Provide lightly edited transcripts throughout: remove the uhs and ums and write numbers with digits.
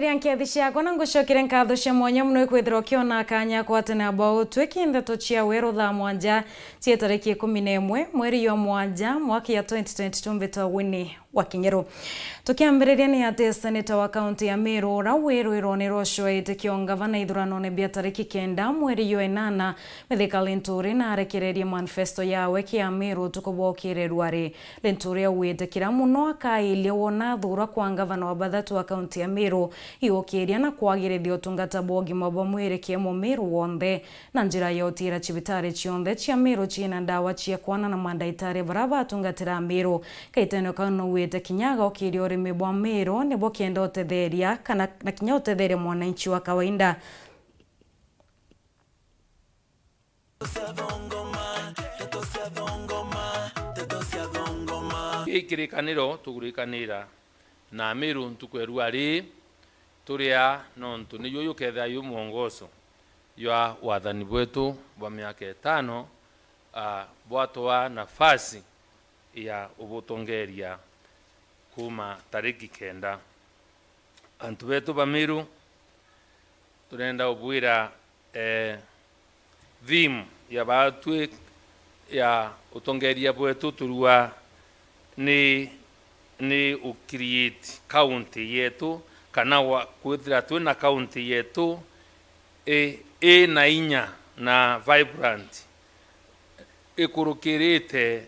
Muria nkethi ciakwa na ngucokire nkatho cia mwanya muno ikwithirwo kiona kanya kwatene ambao twiki Nteto cia Weru Thaa mwanja cia tariki 11 mweri wa mwanja mwaka ya 2022 mbeta WINNIE wa KINGERU. Tukiambiriria ni ati seneta wa kaunti ya Meru Weru ironirwo cwaite gavana ithurano ne bia tariki 9 mweri wa 8 mithika Linturi na arekererie manifesto yawe kia Meru tukubokire rwari Linturi awite kira muno akailie wona thura kwa gavana wa bathatu wa kaunti ya Meru iukiria na kwagirithia utungata bogi mabo mwiri kiemo Meru wonde na njira ya utira cibitari cionthe cia Meru ciina ndawa cia kwana na mandaitari baraba atungatira Meru kaiteno kanu wite kinyaga ukiria urimi bwa Meru nibo kienda utetheria kana na kinya utetheria mwananchi wa kawaida. Ikirikaniro tugurikanira na Meru ntukweru ari turia nontu niyo yuketha yu mwongozo ya wathani wetu wa miaka 5 bwatwa nafasi ya ubutongeria kuma tariki 9 antu betu ba Meru turenda ubwira theme ya batu ya utongeria bwetu turua ni ucreate county yetu kana kwithira twina county yetu na inya na vibrant ikurukirite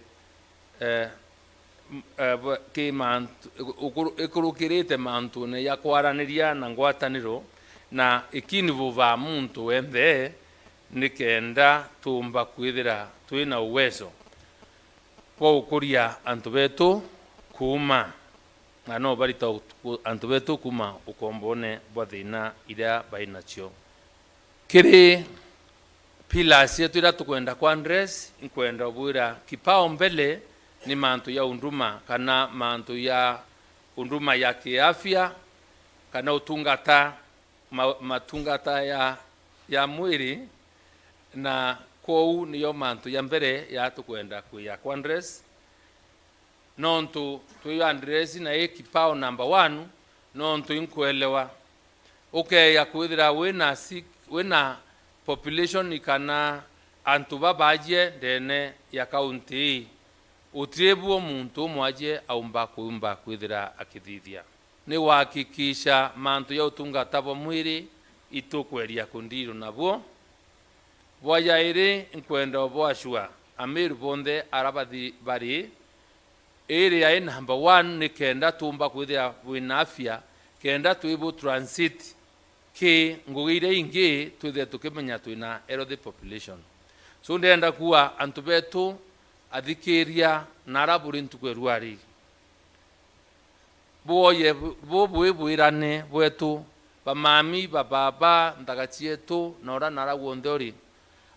ikurukirite mantu ne ya kwaraniria na ngwataniro na ikinivuva muntu wenthe nikenda tumba kwithira twina uwezo kwa ukuria antu betu kuma no barita antu betu kuma ukombone bwa thina ira bainacio kiri pillars yetu ira tukwenda kwa address inkwenda ubwira kipao mbele ni mantu ya unduma kana mantu ya unduma ya kiafya kana utungata matungata ya mwiri na kou niyo mantu ya mbere ya tukwenda kuya kwa address nontu tuyo address na kipao number 1 nontu inkwelewa ya kwithira wina population ikana antu babaje ndene ya county utrebu muntu mwaje aumba kuumba kwithira akithithia ni wakikisha mantu ya utungata bo mwiri itukweria kundiro nabo bwayaire nkwenda bwashua Ameru bonde arabathi bari area number 1 ni kenda tumba kwithira wina afya kenda tuibu transit ki ngugire ingi twithe tukimenya twina healthy population so ndenda kuwa antu betu athikiria naraburi ntukweru ari bwirane bwetu bamami bababa ndagachietu nora naragwondori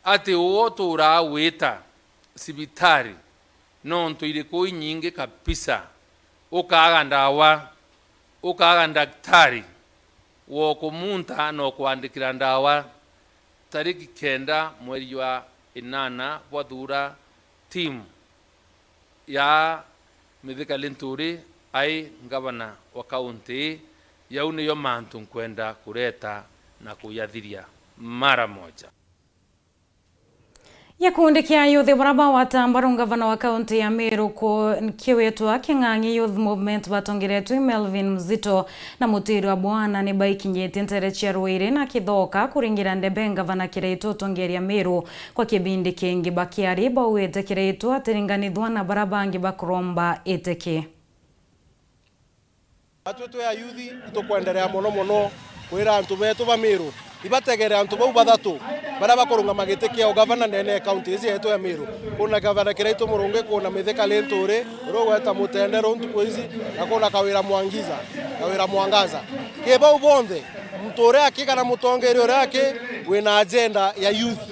ati uoto urawita sibitari nontu iriku nyingi kabisa ukaga ndawa ukaga daktari wo kumunta no kuandikira ndawa tariki 9 mweri wa 8 bwathura team ya mithika Linturi ai gavana wa county yauni yo mantu nkwenda kureta na kuyathiria mara moja. Yakundi kia youth baraba watambaru gavana wa kaunti ya Meru ko kiwetwa King'ang'i Youth Movement batongeretwe Melvin Mzito na mutiri wa bwana ni baikinyete ntere cia Rwire na kithoka kuringira ndebe gavana kireito tongeria Meru kwa kibindi kingi bakiari bawete kireito atiringanithwa na baraba ngi bakromba eteke atutu ya youth tukwenderea muno kwira antu betu ba Meru ibategere antu bau bathatu bara bakorunga magitekia gavana ndene county ici yetu ya Meru kuna gavana kireito murunge kuna mithika Linturi rogweta mutendero ntuko ici na kuna kawira mwangaza kebau bonde mtore akigana mutongeri orake wina agenda ya youth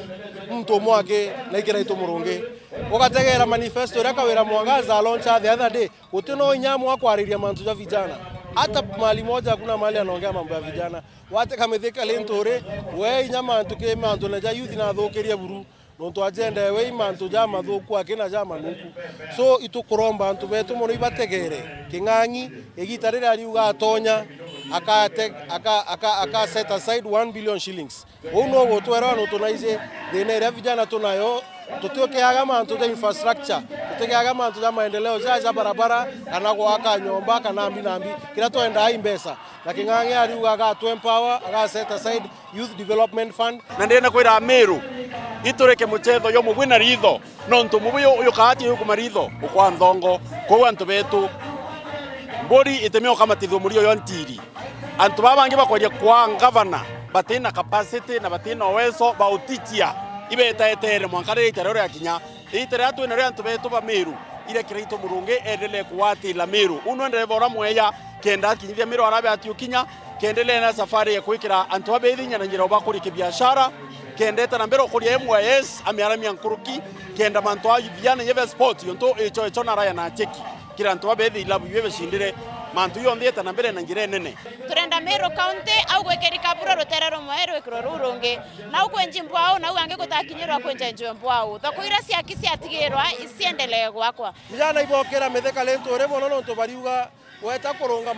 mtu mwake na kireito murunge ugategera manifesto ya kawira mwangaza launch the other day utino nyamu akwariria mantu ya vijana hata mali moja hakuna mali anaongea mambo ya vijana wate kamethika Linturi we nyama tuke mantu na youth na thokeria buru nontu agenda we mantu jama thuku akina jama nuku so itukuromba antu betu muno ibategere King'ang'i igitarira riuga atonya aka set aside 1 billion shillings. Uno gotwera no tunaize thina ira vijana tunayo tutiokeaga mantu ya infrastructure, tutiokeaga mantu ya maendeleo za barabara kana gwaka nyomba kana mbinambi kila twenda imbesa na king'ang'e ariugaga to empower aga set aside youth development fund na ndena kwira Meru itureke muchetho yo mugwina ritho no ntu mubuyo uyo kaati yo kumaritho ukwa nthongo kwa antu betu mbori itemeo kama titho muri yo ntiri antu babange bakwaje kwa governor batina capacity na batina uwezo ba utitia ibeta etere mwankare itere ya kinya itere atu ene antu betu ba Meru ile kirito murunge endele kuwati la Meru uno ndele bora mweya kenda kinyithia Meru arabe ati kinya kendele na safari ya kuikira antu abethi na njira bakuri kibiashara kendeta na mbero kuri MYS amiarami ankuruki kenda manto ayiviana yeve sport yonto echo na raya na cheki kira antu abethi labu yeve shindire mantu yondeta na mbere na njira nene turenda Meru county au gwekerika bura ruterero mweru ikirorurungi na ukwenji mbwao na uange gutakinyirwa kwenja mbwao thokuira ciakisi atigirwa isiendelee gwakwa vijana ibokera metheka lento re mono no to bariuga weta kurunga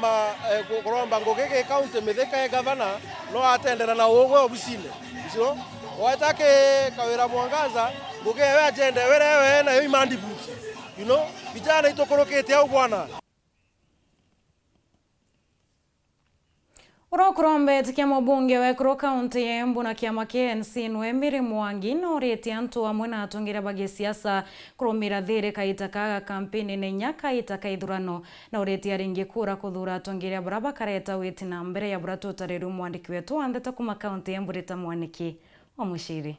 kuromba ngogeke county metheka e governor no atendera na ugwe obusine sio weta ke kawira mwangaza ngogewe agenda werewe na yo imandi buti vijana itokorokete au bwana Urokurombe tikia mubunge wekuru kaunti ya Embu na kiama KNC Nwemiri Mwangi na oreti antu amwe na atungira bagi siasa kurumira thiri kaitakaga kampeni ne nyaka itaka ithurano na oreti aringi kura kuthura atungira baraba kareta witi na mbere ya buratu tareru mwandiki wetu Nteto kuma kaunti ya Embu rita mwaniki wa mushiri.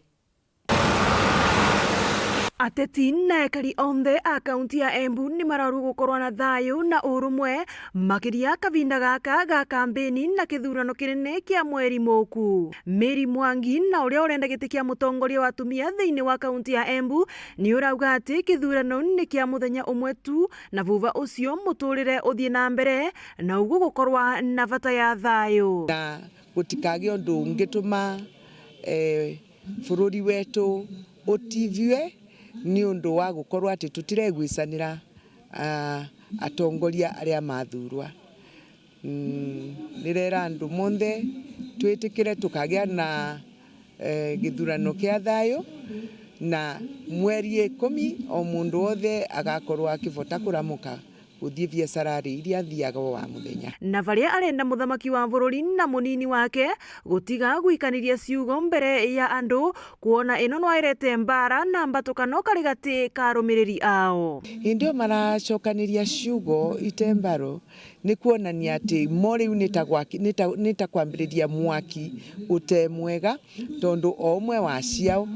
Ateti na ekari onthe a kaunti ya Embu ni mararu gukorwa na thayu na urumwe makiria kavinda gaka ga kampeni na kithurano kinene kia mweri muku. Mary Mwangi na uria urenda giti kia mutongoria wa atumia thiini wa kaunti ya Embu ni urauga ati kithurano ni kia muthenya umwe tu na vuva ucio muturire uthie na mbere na ugu gukorwa na bata ya thayu na gutikage undu ungituma bururi wetu utiviwe ni undu wa gukorwa ati tutiregwisanira atongoria aria mathurwa nirera andu monthe twitikire tukagia na githurano kia thayu na mweri 10 o mundu othe agakorwa akivota kuramuka uthie biashara iria thiaga wa muthenya na varia arenda muthamaki wa bururi na munini wake gutiga gwikaniria ciugo mbere ya andu kuona ino nwairete mbara na mbatukano karigati karumiriri ao indio maracokaniria ciugo itembaro ni kuonania ati moriu nitakwambiriria mwaki utemwega tondu o umwe wa ciao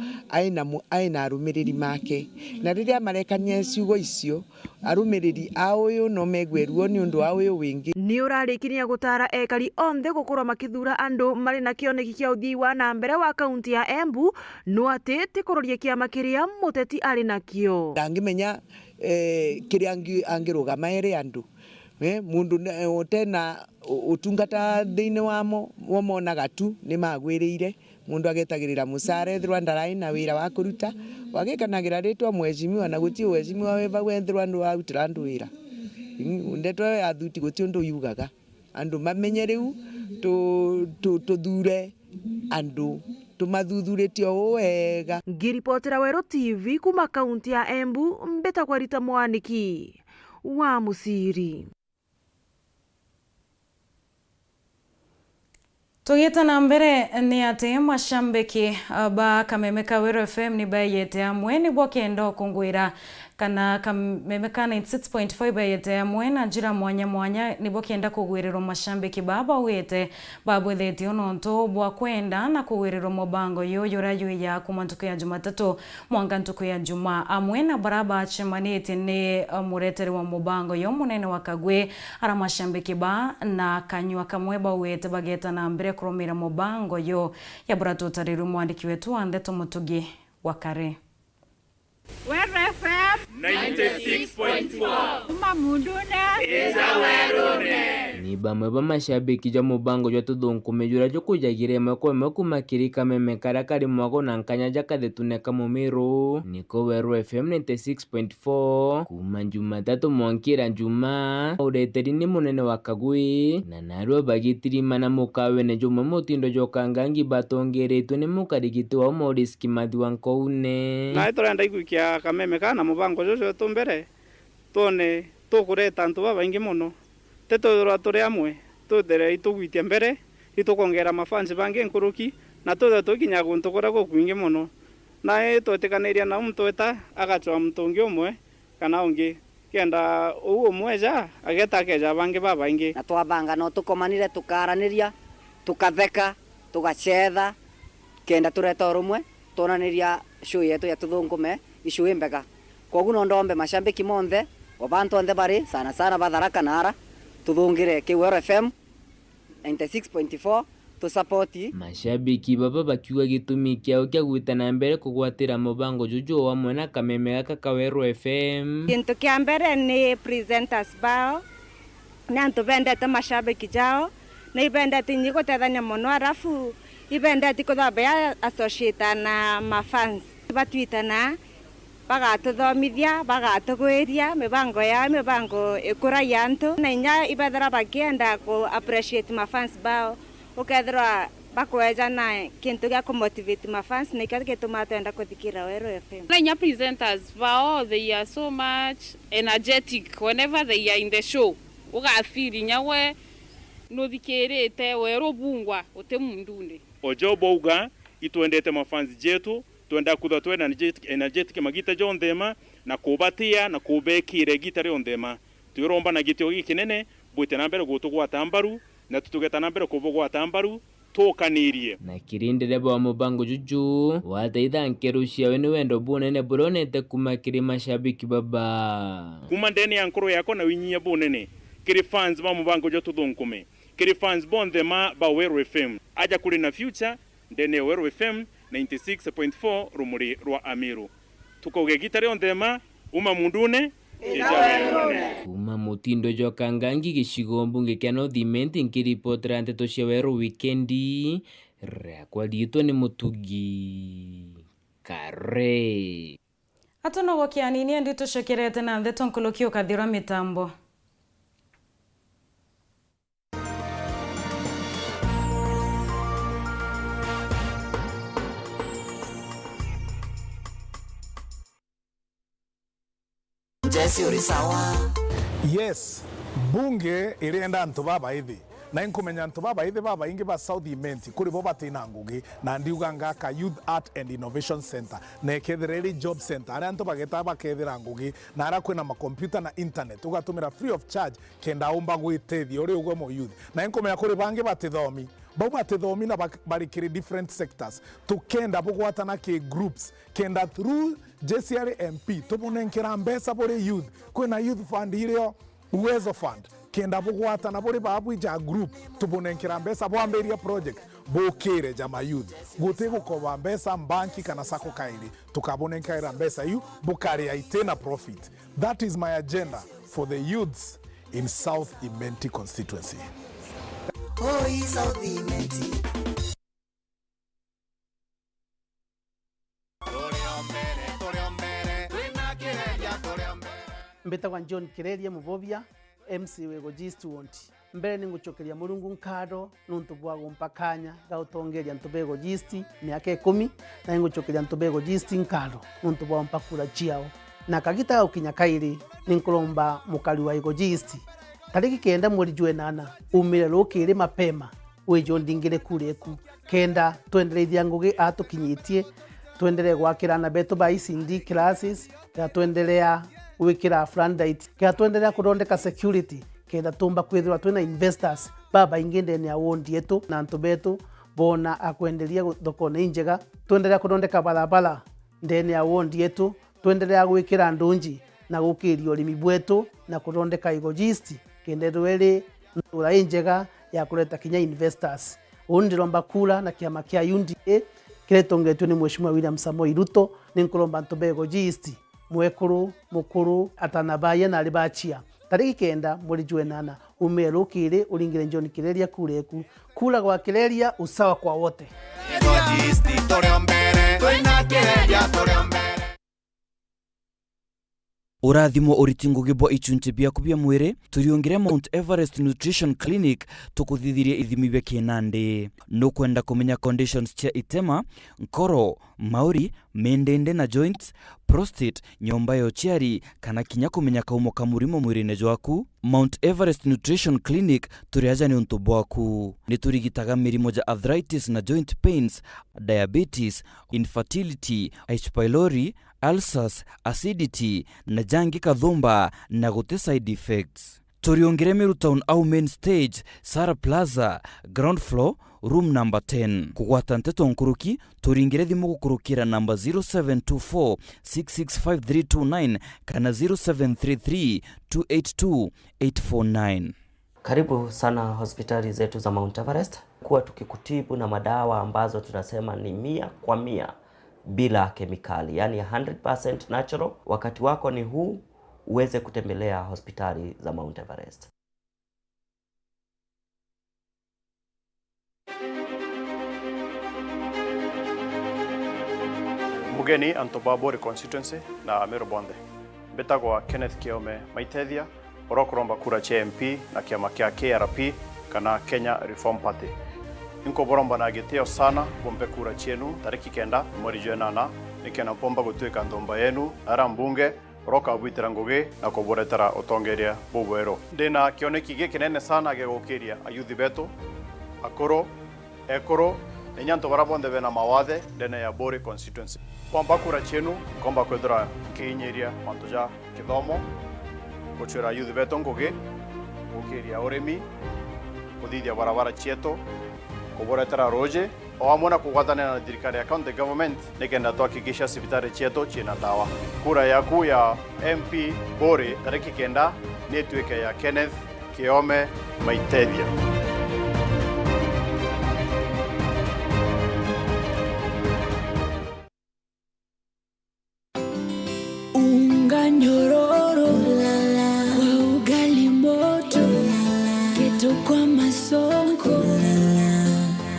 aina arumiriri make na riria marekania ciugo icio arumiriri ao uyu no megweruo ni undu wa uyu wingi ni urarikiria gutara ekari onthe gukorwa makithura andu mari na kioneki kia uthii wa na mbere wa kaunti ya Embu no ati tikuroria kiama kiria muteti ari nakio ndangimenya kiria angirugama ere andu mundu otena utungata thiini wamo womonaga tu ni magwirire mundu agetagirira musare thirwa ndarai na wira wa kuruta wagikanagira ritwa mweshimiwa na guti weshimiwa weva wenthirwa ndu arutira andu wira Nteto athuti guti undu yugaga andu mamenye riu tuthure andu tumathuthuritio wega. Ngiripotera Weru TV kuma kaunti ya Embu mbeta kwa Rita Mwaniki wa Musiri. Tugita na mbere ni ati mashambiki ba Kamemeka Weru FM ni bayete amwe ni bwakenda kungwira kana Kamemeka 96.5 bayete amwe na njira mwanya nibo kenda kugwirirwo mashambiki baba wete babwetheti ononto bwa kwenda na kugwirirwo mubango yoyo ya kumantuku ya Jumatatu mwanga ntuku ya Juma amwe na baraba achemanite ni mureteri wa mubango yo munene wa Kagwe ara mashambiki ba na kanywa kamwe ba wete bageta na mbere kurumira mubango yo ya buratu tariru mwandiki wetu Nteto mutugi wakare. Weru FM 96.4 Mama Mundune Eza Werune ni bamwe bamashabiki ja mubango jwa tuthunkumijura jukujagire imwe kwa imwe kumakiri kameme karia kari mwago na nkanya jakathetuneka mumiru niko Weru FM 96.4 kuma Jumatatu mwankira Njuma ureteri ni munene wa Kagui na narua bagitirima na mukawe ne jumwe mutindo jokangangi batongeretwe ni mukarigiti wa Maurice Kimathi wa Nkoune na turenda iguikia kameme kana mubango jojo tumbere tone tukureta antu babaingi muno tetoro turi amwe tuthere itugwitia mbere itukongera mafansi bangi nkuruki na tuthe tukinya guntu kuria gukwingi muno na twetikaniria na muntu eta agachwa mtungi umwe kana ungi kenda umwe ja ageta keja bangi babaingi na twabanga no tukomanire tukaraniria tukatheka tugachetha kenda tureta rumwe tonaniria show yetu ya tuthungume ishu mbega koguo no ndombe mashambiki monthe wabantu onthe bari sana batharaka nara tuthungire Weru FM 96.4 to support mashabiki baba bakiuga gitumi kiao kia gwitana mbere kugwatira mubango juju wa mwena kameme gaka ka Weru FM. Kintu kia mbere ni presenters bao na antu bendete mashabiki jao na ibendete nyiko tethania muno arafu ibendete kuthambia associate na mafans batwitana bagatuthomithia bagatugwiria mibango ikuraia antu na inya ibethera bakienda ku appreciate mafans bao ukethira bakweja na kintu gia kumotivate mafans na ikati gituma twenda kuthikira Weru FM. Na inya presenters bao they are so much energetic whenever they are in the show ugafiri nyawe nuthikirite Weru bungwa uti mundune ojobo uga itwendete mafans jetu twenda kutha twena energetic magita jonthema na kubatia na kubekire gitari onthema twiromba na gitio gikinene bwite na mbere gutugwa tambaru na tutugeta na mbere kubugwa tambaru tukanirie na kirindire bwa mubango juju wateitha nkeru ciawe ni wendo bunene buronete kumakiri mashabiki baba kuma ndeni ya nkuru yako na winyia bunene kiri fans ba mubango jo tuthunkume kiri fans bonthema ba Weru FM aja kuri na future ndene Weru FM 96.4 rumuri rwa Amiru tukoge gitari onthema uma mundune kuma mutindo jokangangi gicigo mbunge kia North Imenti nkiripotera Nteto cia Weru wikendi rekwa liitwo ni Mutugi Kare atonogo kianini ndi tucokerete na Nteto nkulukio kathira mitambo. Yes, bunge irienda antu baba ithi na inkumenya antu baba ithi baba ingi ba South Imenti kuri bo batina ngugi na ndiuga ngaka Youth Art and Innovation Center na ekethireri job center ari antu bageta bakethira ngugi na ara kwina ma computer na internet ugatumira free of charge kenda umba gwitethia uri ugwe mo youth na inkumenya kuri bangi batithomi bauba tethomi na barikiri different sectors tukenda bugwatana ke groups kenda through JCRMP tubunenkera mbesa bore youth kwina youth fund irio uwezo fund kenda bugwatana bore babu ja group tubunenkera mbesa bwamberia project bokere jama youth gote gukoba mbesa banki kana sako kairi tukabunenkera mbesa yu bukari aitena profit. That is my agenda for the youths in South Imenti constituency. South Imenti. Mbetagwa John Kireria Mubobia MC wego G20 mbere ningucokeria Murungu nkado nuntu bwa gumpakanya gautongeria ntubego G20 miaka 10 na ningucokeria ntubego G20 nkado nuntu bwa mpakura chiao na kagita ukinya kairi ninkulomba mukali wa ego G20 tariki kenda mweri jwenana umire rukiri mapema wejo ndingire kureku kenda twendereithia ngugi atukinyitie tuendelee gwakirana betu ba ICD classes ya tuendelea wikira frandite ya tuendelea kurondeka security kenda tumba kwithirwa twina investors baba ingende ni awondi yetu na antu betu bona akwendelia thokone injega tuendelea kurondeka barabara ndeni awondi yetu tuendelea gwikira ndunji na gukirio limi bwetu na kurondeka egoist kende rwele ntura injega ya kuleta kinya investors undiromba kula na kiama kia UNDA kiretongetwe ni Mheshimiwa William Samoei Ruto ninkulomba ntubego egoist mwekuru mukuru atanabaya na libachia tariki 9 mweri jwa 8 umero kiri uringire John Kireria kureku kula kwa Kireria usawa kwa wote. Urathimo uritingo gibo ichunche bia kubia mwire turiongire Mount Everest Nutrition Clinic tukuthithirie ithimi bia kinande no kwenda kumenya conditions cia itema nkoro mauri mendende na joints prostate nyomba yo chiari kana kinya kumenya kaumo kamurimo mwirine jwaku. Mount Everest Nutrition Clinic turiaja ni untu bwaku ni turigitaga mirimo ja arthritis na joint pains, diabetes, infertility, H pylori, ulcers, acidity na jangi kathumba na gute side effects. Turiongire Meru Town au main stage, Sara Plaza, ground floor, room number 10. Kugwata Nteto nkuruki turingire thimu gukurukira number 0724 665329 kana 0733 282 849. Karibu sana hospitali zetu za Mount Everest kuwa tukikutibu na madawa ambazo tunasema ni 100% bila kemikali, yani 100% natural. Wakati wako ni huu uweze kutembelea hospitali za Mount Everest. Mugeni Antobabori constituency na Meru Bonde. Betagwa Kenneth Kiome Maitethia orokuromba kura cha MP na kiama kia KRP kana Kenya Reform Party. Inko boromba na giteo sana bombe kura chenu tariki 9 mweri jwa 8 nikena pomba gutwika ndomba yenu ara mbunge roka bwitira ngugi na kuboretera utongeria bubwero. Ndina kioneki gikinene sana gegukiria ayuthi betu akoro ekoro enyanto barabonde bena mawathe ndene ya Bori constituency. Pomba kura chenu komba kwethira kinyiria mantuja kithomo kuchira ayuthi betu ngugi gukiria urimi kuthithia barabara chieto kuboretera roje o amona kugwatanira na thirikari ya county government nikenda tuhakikisha sibitari chieto china dawa. Kura yaku ya MP Bori tariki 9 ni tuike ya Kenneth Kiome Maitethia. Unga nyororo kwa ugali moto kitu kwa masonko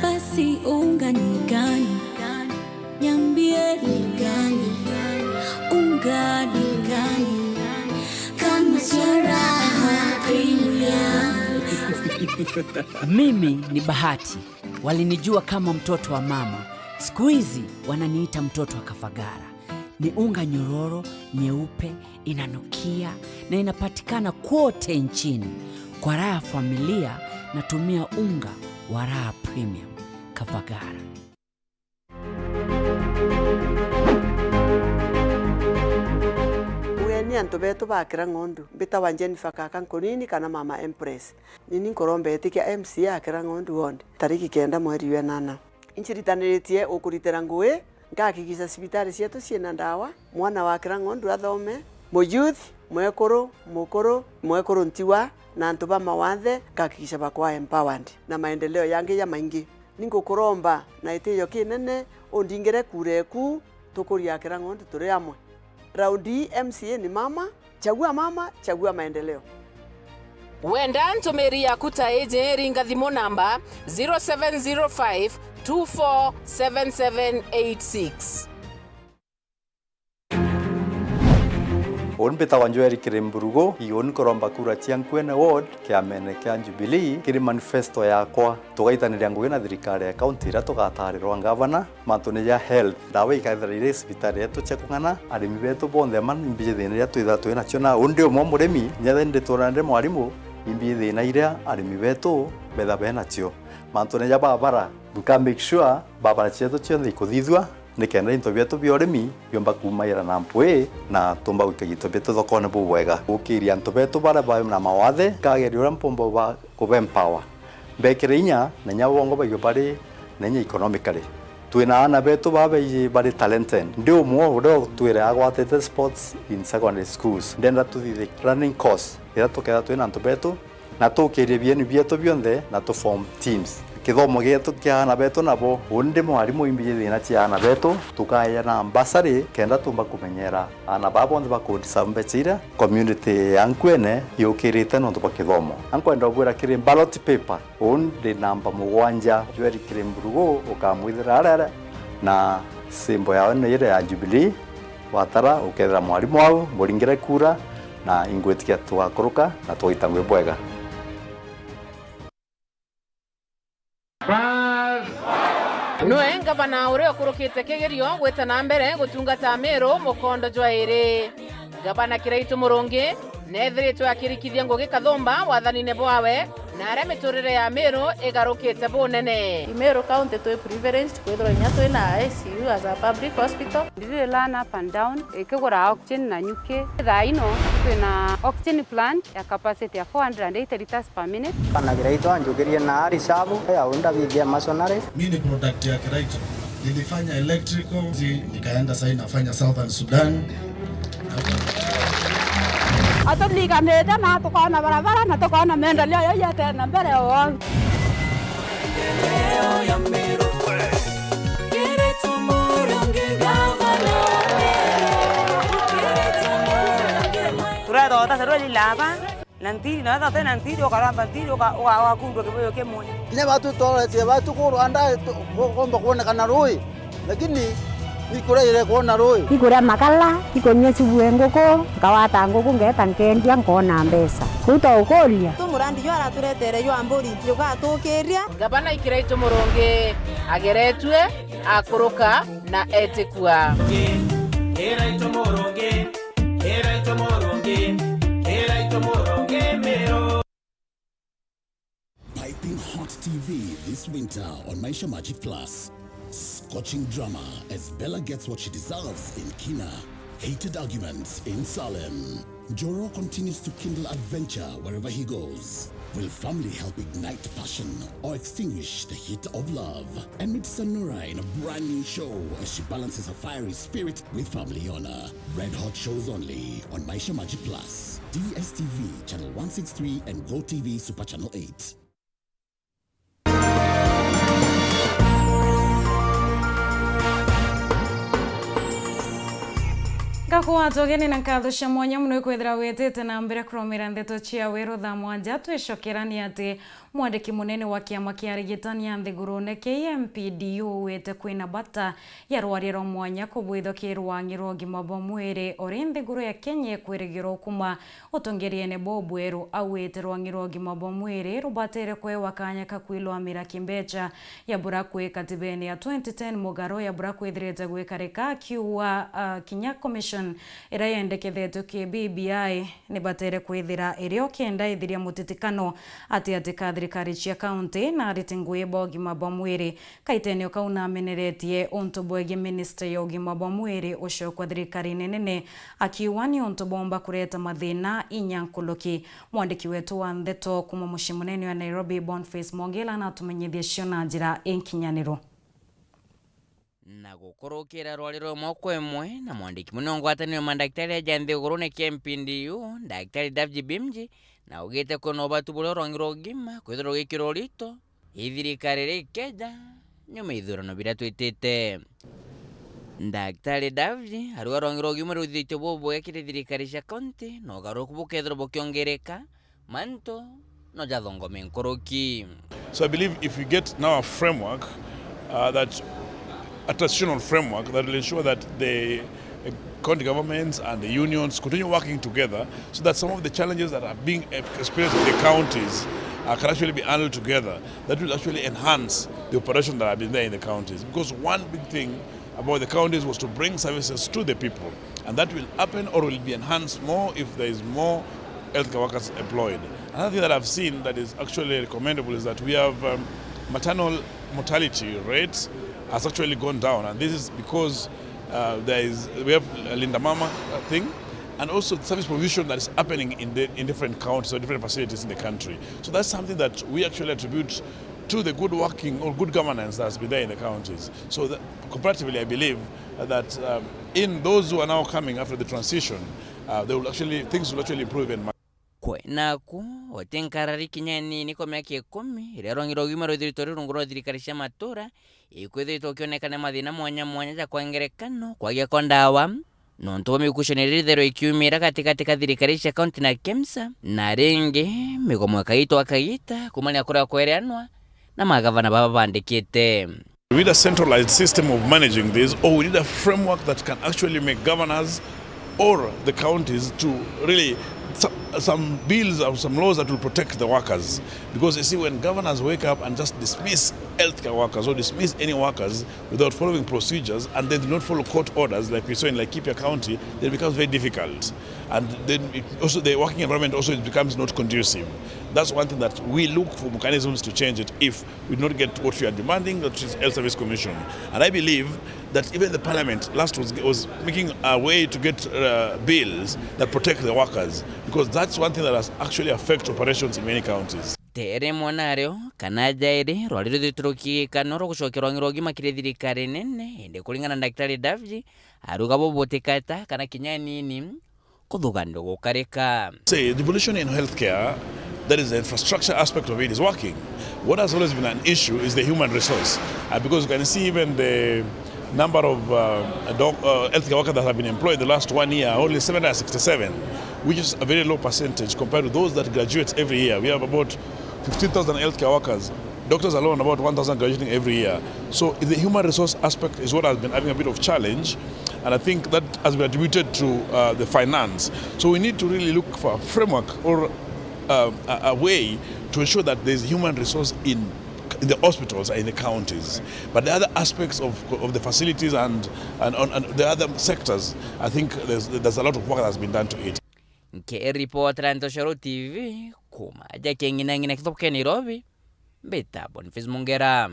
basi unga ni gani niambie ni gani unga ni gani kama charaha premium. Mimi ni Bahati, walinijua kama mtoto wa mama, siku hizi wananiita mtoto wa Kafagara. Ni unga nyororo, nyeupe, inanukia na inapatikana kote nchini. Kwa raha ya familia natumia unga wa Raha Premium Kafagara. Ni anto beto bakira ngondu bita wanjeni fakaka nkonini kana mama Empress nini nkorombe etikia MC akira ngondu wonde tariki 9 mweri wa 8 inchiritaniritie ukuritera ngui ngakikisa sibitari cietu ciena ndawa mwana wakira ngondu athome mo youth mwekoro mukoro mwekoro ntiwa na antu ba mawathe ngakikisha bakwa empowered na maendeleo yange ya maingi ningukuromba na itiyo kinene ondingire kureku tukuria akira ngondu turi amwe. Raundi MCA ni mama, chagua maendeleo. Wenda ntomeri ya kuta eje ringa thimo namba 0705 247786. On beta wanjoeri kiremburugo ion koromba kura chiankwene ward kia mene kia Jubilee kiri manifesto yakwa tugaitanira ngugi na thirikari ya county ra tugatarirwa gavana mantune ya health dawa ikaithirire sibitari yetu chekungana arimi betu bonthe man imbije thina ya twitha twina chona undi umwe murimi nyathe nditurande mwarimu imbije thina iria arimi betu betha bena chio mantune ya babara buka make sure babara chetu chionthe ikuthithwa nikenda into bietu biorimi biomba kumaira na mpwe na tumba gwikagito bietu thokone bubwega gukiria antu betu bara ba na mawathe kageria ura mpombo ba kubempower bekire inya na nyabongo ba yobari nenya economically twina ana betu ba bari talented ndio mwo ndo twire agwatete sports in secondary schools ndenda tuthithe running course ira tukeda twina antu betu na tukirie bienu bietu bionthe na tu form teams kithomo gitu kiana betu nabo undi mwarimu imbije thina ciana betu tukaya na ambassador kenda tumba kumenyera ana babo ndo bakudisambecira community yankwene yukirite no ndo kithomo ankwenda obwira kiri ballot paper undi namba Mugwanja jweri kiri mburugo ukamwithira arara na simbo yao ni ile ya Jubilee watara ukethera mwarimu wao muringire kura na ingwetikia tugakuruka na tuitangwe bwega. Noe ngabana ure okurukite kigerio gweta na mbere gutungata Meru mukondo jwaire gabana Kiraitu Murungi nethiritwe akirikithia Ngugi Kathumba wathanine bwawe na aria miturire ya Meru igarukite bunene. Meru County to privileged kwithira nya twina ICU as a public hospital. Ndire learn up and down ikigura oxygen na nyuki thaino twina oxygen plant ya capacity ya 480 liters per minute. Kana Kiraitu anjukirie na arisabu ya unda bidhia masonare. Mimi ni product ya Kiraitu. Nilifanya electrical, nikaenda sasa nafanya Southern Sudan. Atolikanete na tukaona barabara na tukaona maendeleo yote na mbele yao. Turado tasaroli lava nanti na ta nanti do karamba nanti wa kundo kiboyo kemwe. Kile watu tole watu kuanda komba kuona kana roi lakini ikura ile kuona roi ikura makala ikonye subuhe ngoko kawata ngoko ngeta nkendia ngona mbesa kuta ukoria tumurandi yo araturetere yo amburi yoga tukiria gabana Kiraitu Murungi ageretwe akuruka na etikua Kiraitu Murungi Kiraitu Murungi Kiraitu Murungi Meru. Piping hot TV this winter on Maisha Magic Plus. Scorching drama as Bella gets what she deserves in Kina. Heated arguments in Salem. Joro continues to kindle adventure wherever he goes. Will family help ignite passion or extinguish the heat of love? And meet Sanura in a brand new show as she balances her fiery spirit with family honor. Red hot shows only on Maisha Magic Plus, DSTV channel 163 and GoTV Super Channel 8. Gakuwa togeni na nkatho cia mwanya muno ikwithira wetete na mbere kuromira Nteto cia Weru Thaa mwanja twicokerani ati mwandiki munene wa kiama kia rigitania nthigurune KMPDU wete kwina bata ya rwariro mwanya kubwitho kirwangirwo ngima bwa mwiri ori nthiguru ya Kenya kwirigirwo kuma utongeriene Bob Weru awete rwangirwo ngima bwa mwiri rubatere kwewa kanya kakwilwamira kimbecha ya burakwe katibeni ya 2010 mugaro ya burakwithirite gwikarika akiwa Kinya Commission ira yendekethetwo ki BBI ni batere kwithira irio kenda ithiria mutitikano ati thirikari cia county na ritingwe bogima bwa mwiri kaitenio kauna ameneretie onto bwege minister ya ugima bwa mwiri ucio kwa thirikari nene akiwani onto bomba kureta mathina inyankuluki. Mwandiki wetu wa Nteto kuma muci munene wa Nairobi Boniface Mongela na tumenyithie cio na njira inkinyaniro na gukurukira rwariro moko emwe na mwandiki munongwatanio mandaktari ya nthigurune KMPDU Daktari David Bimji na ugite kono batu bolo rwangiro ngima kwithiro gikiro rito ithirikari rikeja nyuma ithurano bira twitite. Daktari David arwa rwangiro ngima ruthite bobo ekire thirikari cia county no garuku bukethiro bukiongereka manto no jathongome nkoroki. So I believe if we get now a framework that a transitional framework that will ensure that the county governments and the unions continue working together so that some of the challenges that are being experienced in the counties can actually be handled together. That will actually enhance the operation that have been there in the counties. Because one big thing about the counties was to bring services to the people, and that will happen or will be enhanced more if there is more healthcare workers employed. Another thing that I've seen that is actually recommendable is that we have maternal mortality rates has actually gone down, and this is because we have a Linda Mama thing, and also service provision that is happening in different counties or different facilities in the country. So that's something that we actually attribute to the good working or good governance that's been there in the counties. So that, comparatively, I believe that in those who are now coming after the transition, things will actually improve in naku otenkarari kinyani niko myaka 10 rero ngirogima rwithiritori runguro thirikarisha matura ikwithitwo kionekana mathina mwanya mwanya ja kwangerekano kwagia kondawa nonto mikushoneri thero ikiumira katikati ka thirikarisha county na KEMSA na ringi migomo kaito akaita kumania kura kwereanwa na magavana baba bandikite. We need a centralized system of managing this, or we need a framework that can actually make governors or the counties to really some bills or some laws that will protect the workers. Because you see, when governors wake up and just dismiss healthcare workers or dismiss any workers without following procedures, and they do not follow court orders like we saw in Laikipia County, then it becomes very difficult. And then also the working environment also it becomes not conducive. That's one thing that we look for mechanisms to change it if we do not get what we are demanding, that is Health Service Commission. And I believe that even the Parliament last was making a way to get bills that protect the workers, because that's one thing that has actually affected operations in many counties. Tere mwanaryo kana jairi rwaliro thituruki kanoro gushokerwa ngirogima kire thirikari nene ende kulingana na Daktari Davji aruga bobotekata kana kinyanini kuthugando gukareka. Say the evolution in healthcare, that is the infrastructure aspect of it, is working. What has always been an issue is the human resource, because you can see even the number of healthcare workers that have been employed the last 1 year, only 767, which is a very low percentage compared to those that graduate every year. We have about 15,000 healthcare workers. Doctors alone, about 1,000 graduating every year. So the human resource aspect is what has been having a bit of challenge, and I think that has been attributed to the finance. So we need to really look for a framework or a way to ensure that there's human resource in the hospitals and in the counties. But the other aspects of the facilities and the other sectors, I think there's a lot of work that has been done to it. Nke reporter Nteto TV kuma jake ngina kutoka Nairobi Beta Boniface Mungera.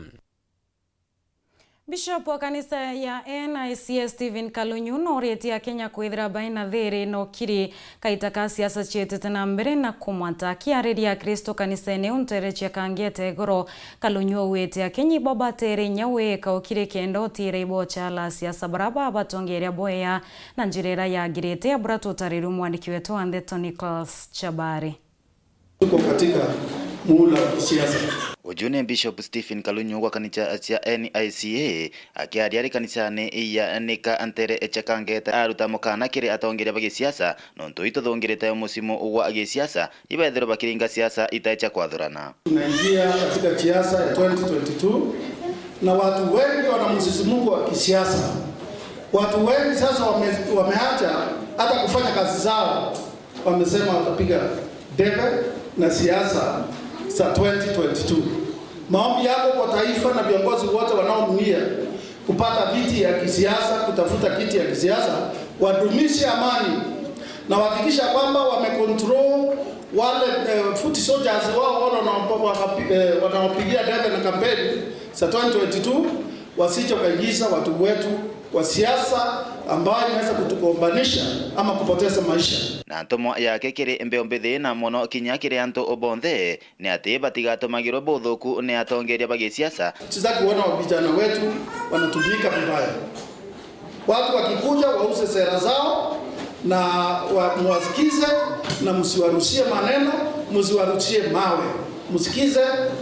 Bishop wa kanisa ya NICS Stephen Kalunyu norietia Kenya kwithira baina thiri no kiri kaitaka siasa chietete na mbere na kumwanta kiariria Kristo kanisene unterechia kangete goro. Kalunyu wetia Kenya baba tere nyawe kaukire kendo tire ibocha la siasa baraba abatongeria boya na njirera ya girete ya burato tariru mwandiki wetu Nteto Nicholas Chabari. Tuko katika muhula wa siasa. Ujune Bishop Stephen Kalunyu wa kanisa ya NICA akiari kanisani ya nika antere echakangeta aruta mukana kire atongeria bagi siasa nonto itothongereta musimu wa agi siasa ibethero bakiringa siasa itaecha kwathurana. Tunaingia katika siasa ya 2022 na watu wengi wana msisimuko wa kisiasa. Watu wengi sasa wameacha hata kufanya kazi zao, wamesema watapiga debe na siasa za 2022. Maombi yako kwa taifa na viongozi wote wanaonuia kupata viti ya kisiasa, kutafuta kiti ya kisiasa, wadumishe amani na wahakikisha kwamba wamecontrol wale foot soldiers wao wanaopigia debe na kampeni za 2022, wasije kaingiza watu wetu kwa siasa ambayo inaweza kutukombanisha ama kupoteza maisha. Na ntomo yake kire mbeombethi na mono kinyakire anto obonthe ni ati batigatomagirwo buthuku ni atongeria bagi siasa. Sitaki kuona vijana wetu wanatumika vibaya. Watu wakikuja wause sera zao na muwasikize na msiwarushie maneno, msiwarushie mawe. Msikize,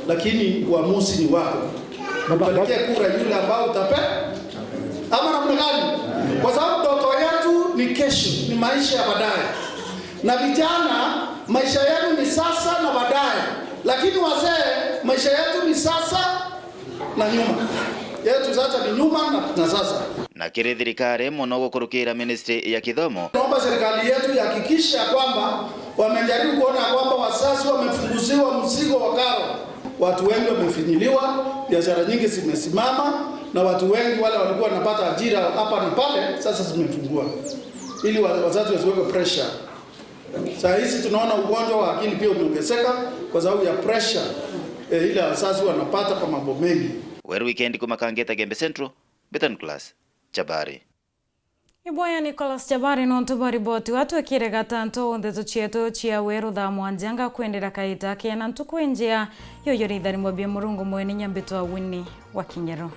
lakini uamuzi ni wako. Mpelekee kura yule ambao utape ama namna gani? Kwa sababu ndoto yetu ni kesho, ni maisha ya baadaye. Na vijana maisha yetu ni sasa na baadaye. Lakini wazee maisha yetu ni sasa na nyuma. Yetu sasa ni nyuma na sasa. Na kire thirikari muno gukurukira ministry ya kithomo. Naomba serikali yetu ihakikishe kwamba wamejaribu kuona kwamba wazazi wamefunguziwa mzigo wa karo. Watu wengi wamefinyiliwa, biashara nyingi zimesimama na watu wengi wale walikuwa wanapata ajira hapa na pale sasa zimefungua. Ili wazazi wasiweke pressure. Sasa hizi tunaona ugonjwa wa akili pia umeongezeka kwa sababu ya pressure ile wazazi wanapata kwa mambo mengi. Weru weekend kumakangeta Gembe Central, Beton Class, Chabari. Iboya Nicholas Chabari nonto bariboti watu ekire gatanto Nteto chieto chia Weru Thaa mwanjanga kwendera kaita kena ntukwenjea yoyo ridhari mwabia murungu mwene nyambito wa WINNIE wa KINGERU.